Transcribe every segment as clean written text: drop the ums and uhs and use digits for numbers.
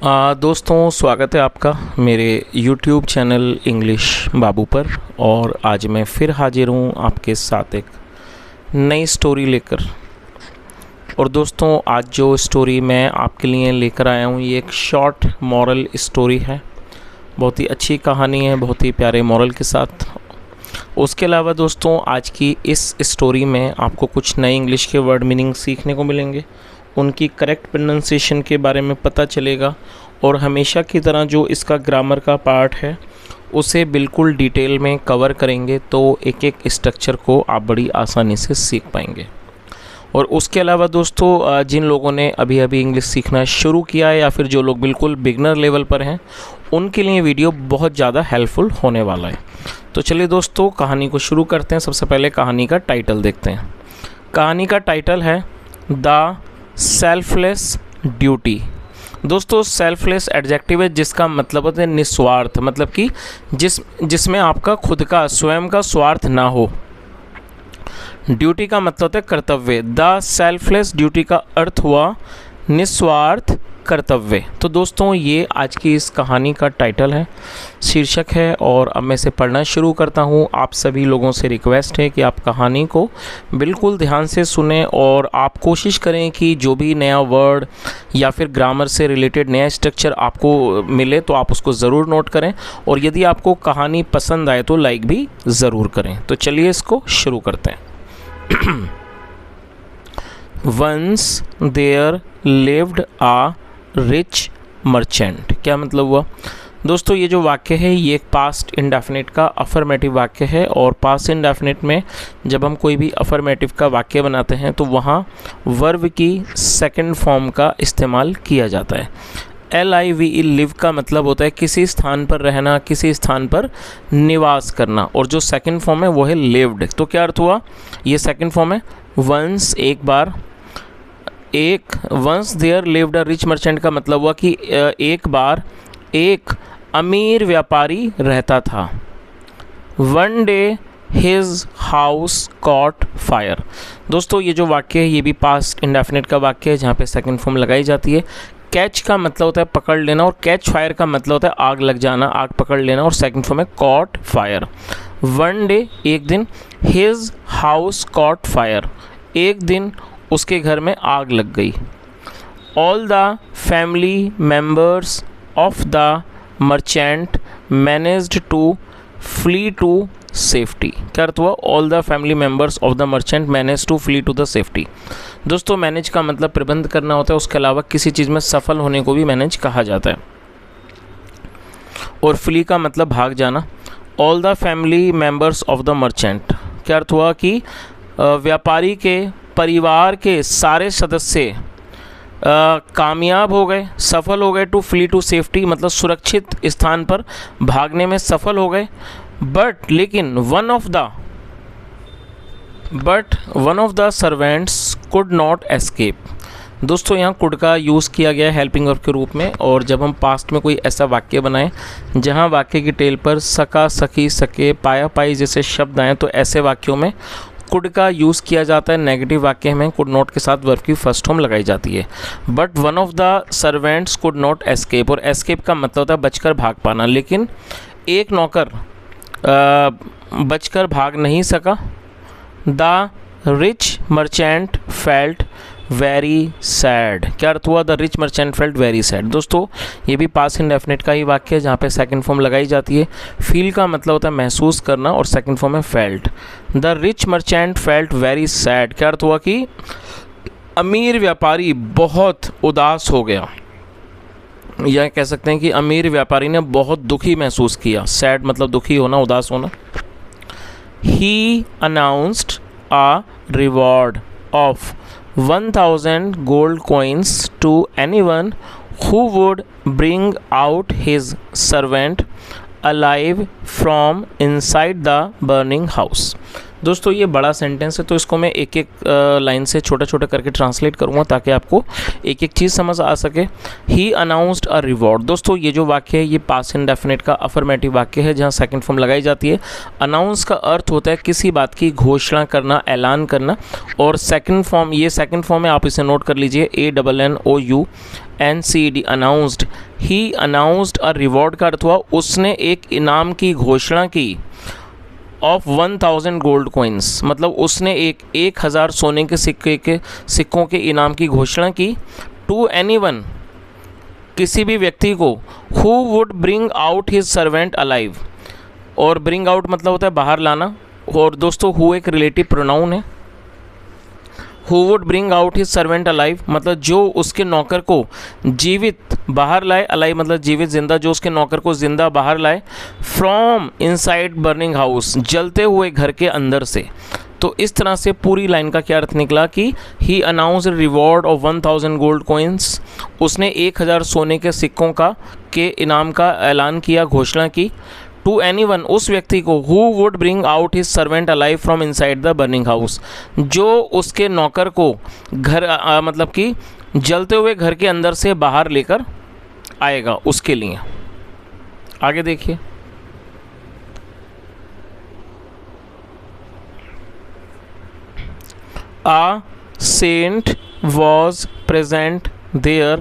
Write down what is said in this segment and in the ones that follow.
दोस्तों, स्वागत है आपका मेरे YouTube चैनल इंग्लिश बाबू पर। और आज मैं फिर हाजिर हूँ आपके साथ एक नई स्टोरी लेकर। और दोस्तों, आज जो स्टोरी मैं आपके लिए लेकर आया हूँ ये एक शॉर्ट मॉरल स्टोरी है। बहुत ही अच्छी कहानी है, बहुत ही प्यारे मॉरल के साथ। उसके अलावा दोस्तों, आज की इस स्टोरी में आपको कुछ नए इंग्लिश के वर्ड मीनिंग सीखने को मिलेंगे, उनकी करेक्ट प्रोनाउंसिएशन के बारे में पता चलेगा और हमेशा की तरह जो इसका ग्रामर का पार्ट है उसे बिल्कुल डिटेल में कवर करेंगे, तो एक एक स्ट्रक्चर को आप बड़ी आसानी से सीख पाएंगे। और उसके अलावा दोस्तों, जिन लोगों ने अभी अभी इंग्लिश सीखना शुरू किया है या फिर जो लोग बिल्कुल बिगनर लेवल पर हैं, उनके लिए वीडियो बहुत ज़्यादा हेल्पफुल होने वाला है। तो चलिए दोस्तों, कहानी को शुरू करते हैं। सबसे पहले कहानी का टाइटल देखते हैं। कहानी का टाइटल है द सेल्फलेस ड्यूटी। दोस्तों, सेल्फलेस एडजेक्टिव है जिसका मतलब होता है निस्वार्थ, मतलब कि जिसमें आपका खुद का स्वयं का स्वार्थ ना हो। ड्यूटी का मतलब होता है कर्तव्य। द सेल्फलेस ड्यूटी का अर्थ हुआ निस्वार्थ कर्तव्य। तो दोस्तों, ये आज की इस कहानी का टाइटल है, शीर्षक है। और अब मैं इसे पढ़ना शुरू करता हूँ। आप सभी लोगों से रिक्वेस्ट है कि आप कहानी को बिल्कुल ध्यान से सुने और आप कोशिश करें कि जो भी नया वर्ड या फिर ग्रामर से रिलेटेड नया स्ट्रक्चर आपको मिले तो आप उसको ज़रूर नोट करें। और यदि आपको कहानी पसंद आए तो लाइक भी ज़रूर करें। तो चलिए इसको शुरू करते हैं। Once there lived a rich merchant. क्या मतलब हुआ दोस्तों? ये जो वाक्य है ये एक पास्ट इंडेफिनिट का अफर्मेटिव वाक्य है। और पास्ट इंडेफिनिट में जब हम कोई भी अफर्मेटिव का वाक्य बनाते हैं तो वहाँ वर्ब की सेकंड फॉर्म का इस्तेमाल किया जाता है। LIVE लिव का मतलब होता है किसी स्थान पर रहना, किसी स्थान पर निवास करना। और जो सेकंड फॉर्म है वो है लिव्ड। तो क्या अर्थ हुआ? ये सेकंड फॉर्म है वंस, एक बार। Once there lived a rich merchant का मतलब हुआ कि एक बार एक अमीर व्यापारी रहता था। One day his house cot fire. दोस्तों, ये जो वाक्य है ये भी पास्ट इंडेफिनिट का वाक्य है जहाँ पे सेकंड फॉर्म लगाई जाती है। कैच का मतलब होता है पकड़ लेना और कैच फायर का मतलब होता है आग लग जाना, आग पकड़ लेना। और सेकंड फॉर्म है कॉट फायर। वन डे, एक दिन। हिज हाउस कॉट फायर, एक दिन उसके घर में आग लग गई। All the family members of the merchant managed to flee to safety. क्या अर्थ हुआ? All the family members of the merchant manage to flee to the safety. दोस्तों, मैनेज का मतलब प्रबंध करना होता है, उसके अलावा किसी चीज़ में सफल होने को भी मैनेज कहा जाता है। और फ्ली का मतलब भाग जाना। All the family members of the merchant, क्या अर्थ हुआ कि व्यापारी के परिवार के सारे सदस्य कामयाब हो गए, सफल हो गए। टू फ्ली टू सेफ्टी मतलब सुरक्षित स्थान पर भागने में सफल हो गए। लेकिन one of the servants could not escape. दोस्तों, यहाँ कुड का यूज़ किया गया हेल्पिंग वर्ब के रूप में। और जब हम पास्ट में कोई ऐसा वाक्य बनाएं जहाँ वाक्य की टेल पर सका, सखी, सके, पाया, पाई जैसे शब्द आएँ तो ऐसे वाक्यों में कुड का यूज़ किया जाता है। नेगेटिव वाक्य में कुड नॉट के साथ वर्ब की फर्स्ट फॉर्म लगाई जाती है। But one of the servants could not escape, और एस्केप का मतलब होता है बचकर भाग पाना। लेकिन एक नौकर बचकर भाग नहीं सका। The rich merchant felt very sad. क्या अर्थ हुआ? The rich merchant felt very sad. दोस्तों, ये भी पास्ट इंडेफिनिट का ही वाक्य है जहाँ पे सेकंड फॉर्म लगाई जाती है। फील का मतलब होता है महसूस करना और सेकंड फॉर्म है felt. The rich merchant felt very sad. क्या अर्थ हुआ कि अमीर व्यापारी बहुत उदास हो गया। यह कह सकते हैं कि अमीर व्यापारी ने बहुत दुखी महसूस किया। सैड मतलब दुखी होना, उदास होना। ही announced a reward of 1000 gold coins to anyone who would bring out his servant alive from inside the burning house। दोस्तों, ये बड़ा सेंटेंस है तो इसको मैं एक एक लाइन से छोटा छोटा करके ट्रांसलेट करूँगा ताकि आपको एक एक चीज़ समझ आ सके। ही अनाउंस्ड अ रिवॉर्ड। दोस्तों, ये जो वाक्य है ये पास्ट इंडेफिनिट का अफर्मेटिव वाक्य है जहाँ सेकंड फॉर्म लगाई जाती है। अनाउंस का अर्थ होता है किसी बात की घोषणा करना, ऐलान करना। और सेकंड फॉर्म, ये सेकंड फॉर्म है, आप इसे नोट कर लीजिए, ANNOU NCD announced, he announced a reward का अर्थ हुआ उसने एक इनाम की घोषणा की ऑफ 1000 गोल्ड कोइंस, मतलब उसने 1000 सोने के सिक्कों के इनाम की घोषणा की टू एनीवन, किसी भी व्यक्ति को, who would bring out his servant alive, और ब्रिंग आउट मतलब होता है बाहर लाना, और दोस्तों हु एक रिलेटिव प्रोनाउन है। Who would bring out his servant alive मतलब जो उसके नौकर को जीवित बाहर लाए, अलाइव मतलब जीवित जिंदा, जो उसके नौकर को जिंदा बाहर लाए, फ्रॉम इनसाइड बर्निंग हाउस, जलते हुए घर के अंदर से। तो इस तरह से पूरी लाइन का क्या अर्थ निकला कि he announced reward of 1000 gold coins, उसने 1000 सोने के सिक्कों के इनाम का ऐलान किया, घोषणा की, टू एनीवन, उस व्यक्ति को, who would bring out his servant alive from inside the burning house, जो उसके नौकर को घर मतलब कि जलते हुए घर के अंदर से बाहर लेकर आएगा, उसके लिए। आगे देखिए, A saint was present there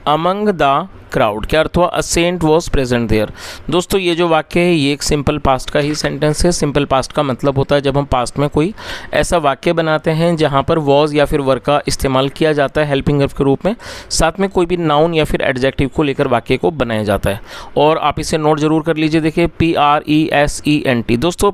among the crowd. क्या अर्थ हुआ? A saint was present there. दोस्तों ये जो वाक्य है ये एक सिंपल पास्ट का ही सेंटेंस है। सिंपल पास्ट का मतलब होता है जब हम पास्ट में कोई ऐसा वाक्य बनाते हैं जहाँ पर वॉज या फिर वर का इस्तेमाल किया जाता है हेल्पिंग वर्ब के रूप में, साथ में कोई भी नाउन या फिर एडजेक्टिव को लेकर वाक्य को बनाया जाता है। और आप इसे नोट जरूर कर लीजिए। देखिए PRESENT दोस्तों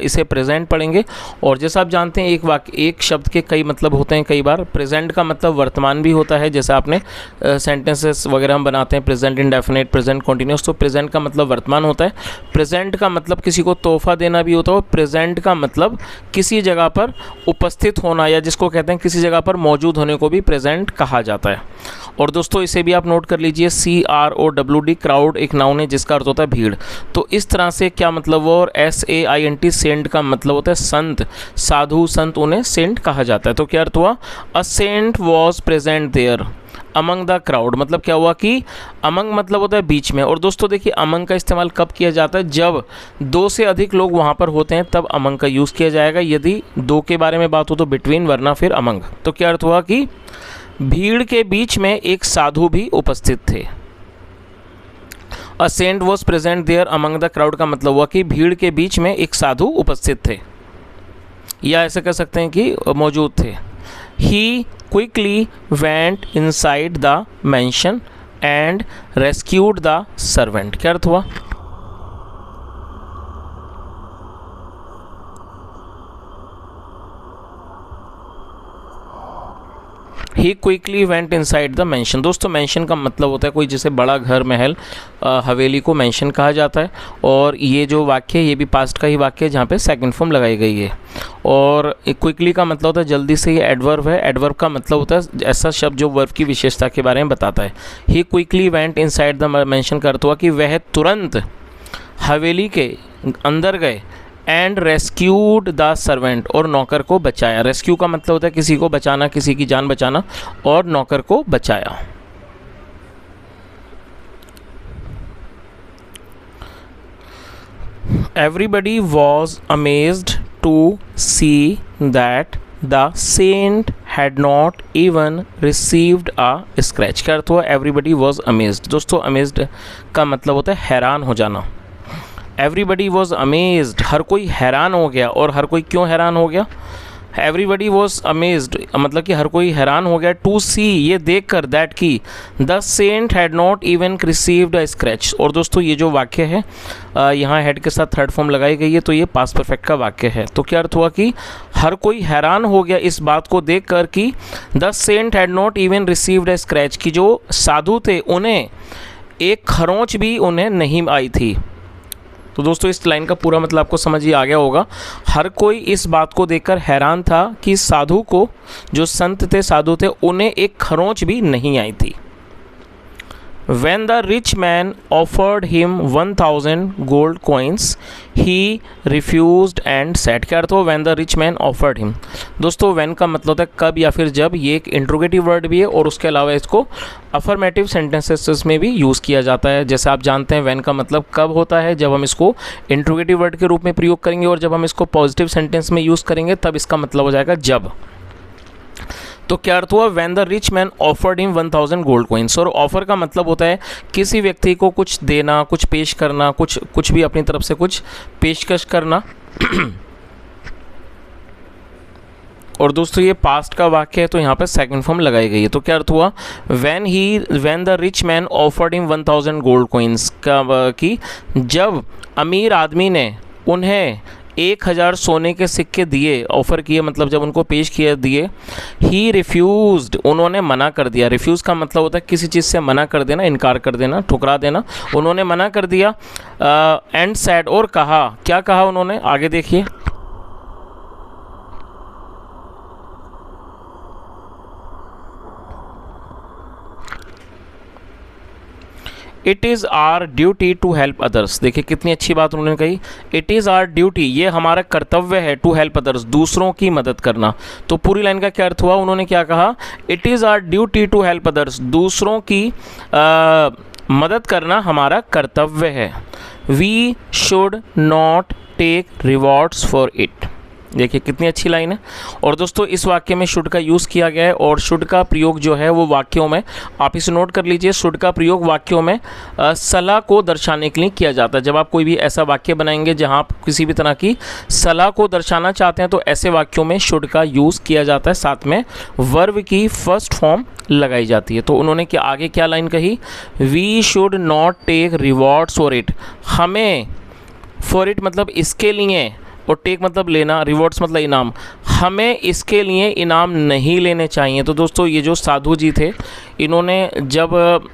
इसे प्रेजेंट पढ़ेंगे। और जैसा आप जानते हैं एक शब्द के कई मतलब होते हैं। कई बार प्रेजेंट का मतलब वर्तमान भी होता है, जैसे आपने सेंटेंसेस वगैरह हम बनाते हैं प्रेजेंट इंडेफिनिट, प्रेजेंट कॉन्टिन्यूस, तो प्रेजेंट का मतलब वर्तमान होता है। प्रेजेंट का मतलब किसी को तोहफा देना भी होता है। प्रेजेंट का मतलब किसी जगह पर उपस्थित होना या जिसको कहते हैं किसी जगह पर मौजूद होने को भी प्रेजेंट कहा जाता है। और दोस्तों इसे भी आप नोट कर लीजिए CROWD क्राउड एक नाउन है जिसका अर्थ होता है भीड़। तो इस तरह से क्या मतलब वो, और SAINT सेंट का मतलब होता है संत, साधु संत, उन्हें सेंट कहा जाता है। तो क्या अर्थ हुआ? A saint was present there among the crowd, मतलब क्या हुआ कि अमंग मतलब होता है बीच में। और दोस्तों देखिए अमंग का इस्तेमाल कब किया जाता है? जब दो से अधिक लोग वहाँ पर होते हैं तब अमंग का यूज़ किया जाएगा। यदि दो के बारे में बात हो तो बिटवीन, वरना फिर अमंग। तो क्या अर्थ हुआ कि भीड़ के बीच में एक साधु भी उपस्थित थे। A saint was present there among the crowd का मतलब हुआ कि भीड़ के बीच में एक साधु उपस्थित थे, या ऐसे कह सकते हैं कि मौजूद थे। He quickly went inside the mansion and rescued the servant। क्या अर्थ हुआ? He quickly went inside the mansion। दोस्तों मैंशन का मतलब होता है कोई जैसे बड़ा घर, महल, हवेली को मैंशन कहा जाता है। और ये जो वाक्य है ये भी पास्ट का ही वाक्य है जहाँ पे सेकंड फॉर्म लगाई गई है। और क्विकली का मतलब होता है जल्दी से, ये एडवर्ब है। एडवर्ब का मतलब होता है ऐसा शब्द जो वर्ब की विशेषता के बारे में बताता है। He quickly went inside the mansion का अर्थ हुआ कि वह तुरंत हवेली के अंदर गए, एंड रेस्क्यूड द सर्वेंट, और नौकर को बचाया। रेस्क्यू का मतलब होता है किसी को बचाना, किसी की जान बचाना, और नौकर को बचाया। Everybody was amazed to see that the saint had not even received a scratch। क्या अर्थ हुआ? Everybody was amazed। दोस्तों amazed का मतलब होता है हैरान हो जाना। Everybody was amazed, हर कोई हैरान हो गया। और हर कोई क्यों हैरान हो गया? Everybody was amazed मतलब कि हर कोई हैरान हो गया to see, ये देखकर, that कि the saint had not even received a scratch। और दोस्तों ये जो वाक्य है यहाँ हेड के साथ थर्ड फॉर्म लगाई गई है, तो ये पास्ट परफेक्ट का वाक्य है। तो क्या अर्थ हुआ कि हर कोई हैरान हो गया इस बात को देखकर कि the saint had not even received a scratch, कि जो साधु थे उन्हें एक खरोंच भी उन्हें नहीं आई थी। तो दोस्तों इस लाइन का पूरा मतलब आपको समझ ही आ गया होगा। हर कोई इस बात को देखकर हैरान था कि साधु को, जो संत थे, साधु थे, उन्हें एक खरोंच भी नहीं आई थी। When the rich man offered him 1000 gold coins, he refused and said। क्या अर्थ हो? When the rich man offered him। दोस्तों when का मतलब होता है कब या फिर जब। ये एक इंट्रोगेटिव वर्ड भी है और उसके अलावा इसको अफर्मेटिव सेंटेंसेस में भी यूज़ किया जाता है। जैसे आप जानते हैं when का मतलब कब होता है, जब हम इसको इंट्रोगेटिव वर्ड के रूप में प्रयोग करेंगे, और जब हम इसको पॉजिटिव सेंटेंस में यूज़ करेंगे तब इसका मतलब हो जाएगा जब। तो क्या अर्थ हुआ, when the rich man offered him 1000 gold coins. और ऑफर का मतलब होता है किसी व्यक्ति को कुछ देना, कुछ पेश करना, कुछ भी अपनी तरफ से कुछ पेशकश करना। और दोस्तों ये पास्ट का वाक्य है तो यहाँ पे सेकंड फॉर्म लगाई गई है। तो क्या अर्थ हुआ, when the rich man offered him 1000 gold coins की जब अमीर आदमी ने उन्हें 1000 सोने के सिक्के दिए, ऑफ़र किए मतलब जब उनको पेश किया दिए, ही रिफ्यूज़ड, उन्होंने मना कर दिया। रिफ्यूज़ का मतलब होता है किसी चीज़ से मना कर देना, इनकार कर देना, ठुकरा देना। उन्होंने मना कर दिया। एंड सैड, और कहा, क्या कहा उन्होंने, आगे देखिए। It is our duty to help others. देखिए कितनी अच्छी बात उन्होंने कही, इट इज़ आर ड्यूटी, ये हमारा कर्तव्य है, टू हेल्प अदर्स, दूसरों की मदद करना। तो पूरी लाइन का क्या अर्थ हुआ, उन्होंने क्या कहा, it is our duty to help others, दूसरों की मदद करना हमारा कर्तव्य है। We should not take rewards for it. देखिए कितनी अच्छी लाइन है। और दोस्तों इस वाक्य में शुड का यूज़ किया गया है, और शुड का प्रयोग जो है वो वाक्यों में, आप इसे नोट कर लीजिए, शुड का प्रयोग वाक्यों में सलाह को दर्शाने के लिए किया जाता है। जब आप कोई भी ऐसा वाक्य बनाएंगे जहां आप किसी भी तरह की सलाह को दर्शाना चाहते हैं तो ऐसे वाक्यों में शुड का यूज़ किया जाता है, साथ में वर्ब की फर्स्ट फॉर्म लगाई जाती है। तो उन्होंने क्या आगे क्या लाइन कही, we should not take rewards for it, हमें, फॉर इट मतलब इसके लिए, और टेक मतलब लेना, रिवॉर्ड्स मतलब इनाम, हमें इसके लिए इनाम नहीं लेने चाहिए। तो दोस्तों ये जो साधु जी थे, इन्होंने जब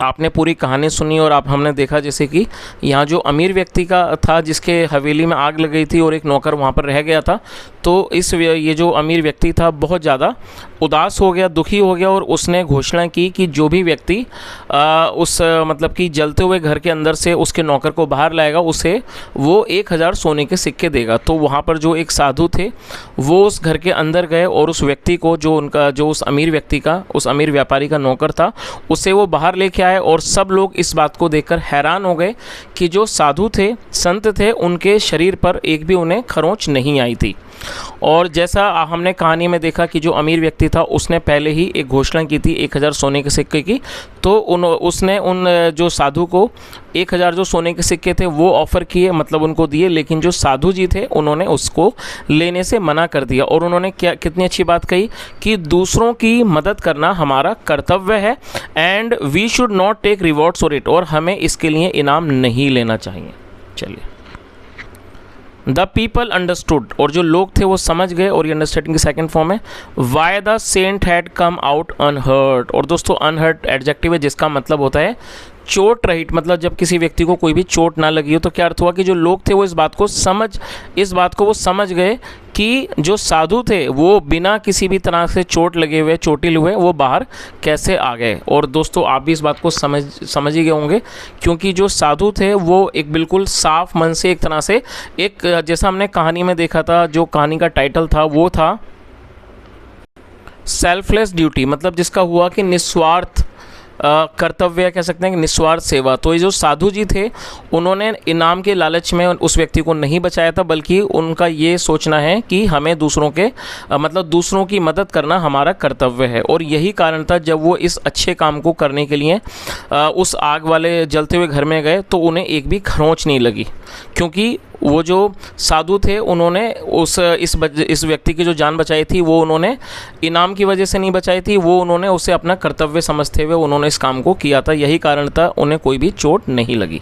आपने पूरी कहानी सुनी और हमने देखा जैसे कि यहाँ जो अमीर व्यक्ति का था जिसके हवेली में आग लग गई थी और एक नौकर वहाँ पर रह गया था, तो ये जो अमीर व्यक्ति था बहुत ज़्यादा उदास हो गया, दुखी हो गया, और उसने घोषणा की कि जो भी व्यक्ति मतलब कि जलते हुए घर के अंदर से उसके नौकर को बाहर लाएगा उसे वो 1000 सोने के सिक्के देगा। तो वहाँ पर जो एक साधु थे वो उस घर के अंदर गए और उस व्यक्ति को, जो उस अमीर व्यक्ति का, उस अमीर व्यापारी का नौकर था, उसे वो बाहर लेके आए। और सब लोग इस बात को देखकर हैरान हो गए कि जो साधु थे, संत थे, उनके शरीर पर एक भी उन्हें खरोंच नहीं आई थी। और जैसा हमने कहानी में देखा कि जो अमीर व्यक्ति था उसने पहले ही एक घोषणा की थी 1000 सोने के सिक्के की, तो उसने उन जो साधु को 1000 जो सोने के सिक्के थे वो ऑफ़र किए, मतलब उनको दिए, लेकिन जो साधु जी थे उन्होंने उसको लेने से मना कर दिया। और उन्होंने कितनी अच्छी बात कही कि दूसरों की मदद करना हमारा कर्तव्य है, and we should not take rewards for it, और हमें इसके लिए इनाम नहीं लेना चाहिए। चलिए, द पीपल अंडरस्टूड, और जो लोग थे वो समझ गए, और ये अंडरस्टैंडिंग की सेकंड फॉर्म है। Why the saint had come out unhurt, और दोस्तों अनहर्ट एडजेक्टिव है जिसका मतलब होता है चोट रहित, मतलब जब किसी व्यक्ति को कोई भी चोट ना लगी हो। तो क्या अर्थ हुआ कि जो लोग थे वो इस बात को वो समझ गए कि जो साधु थे वो बिना किसी भी तरह से चोट लगे हुए, चोटिल हुए, वो बाहर कैसे आ गए। और दोस्तों आप भी इस बात को समझ ही गए होंगे, क्योंकि जो साधु थे वो एक बिल्कुल साफ मन से, एक तरह से, एक जैसा हमने कहानी में देखा था, जो कहानी का टाइटल था वो था सेल्फलेस ड्यूटी, मतलब जिसका हुआ कि निस्वार्थ कर्तव्य कह सकते हैं कि निस्वार्थ सेवा। तो ये जो साधु जी थे उन्होंने इनाम के लालच में उस व्यक्ति को नहीं बचाया था, बल्कि उनका ये सोचना है कि हमें दूसरों के मतलब दूसरों की मदद करना हमारा कर्तव्य है। और यही कारण था जब वो इस अच्छे काम को करने के लिए उस आग वाले जलते हुए घर में गए तो उन्हें एक भी खरोंच नहीं लगी, क्योंकि वो जो साधु थे उन्होंने इस व्यक्ति की जो जान बचाई थी वो उन्होंने इनाम की वजह से नहीं बचाई थी, वो उन्होंने उसे अपना कर्तव्य समझते हुए उन्होंने इस काम को किया था। यही कारण था, उन्हें कोई भी चोट नहीं लगी।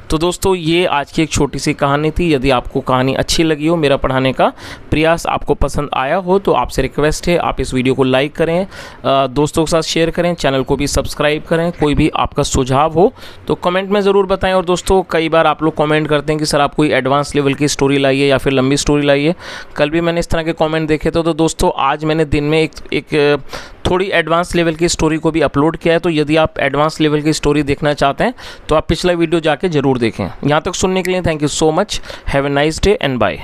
तो दोस्तों ये आज की एक छोटी सी कहानी थी। यदि आपको कहानी अच्छी लगी हो, मेरा पढ़ाने का प्रयास आपको पसंद आया हो, तो आपसे रिक्वेस्ट है आप इस वीडियो को लाइक करें, दोस्तों के साथ शेयर करें, चैनल को भी सब्सक्राइब करें। कोई भी आपका सुझाव हो तो कमेंट में ज़रूर बताएं। और दोस्तों कई बार आप लोग कमेंट करते हैं कि सर आप कोई एडवांस लेवल की स्टोरी लाइए या फिर लंबी स्टोरी लाइए। कल भी मैंने इस तरह के कॉमेंट देखे थे, तो दोस्तों आज मैंने दिन में एक थोड़ी एडवांस लेवल की स्टोरी को भी अपलोड किया है। तो यदि आप एडवांस लेवल की स्टोरी देखना चाहते हैं तो आप पिछला वीडियो जाके ज़रूर देखें। यहाँ तक सुनने के लिए thank you so much. Have a nice day and bye.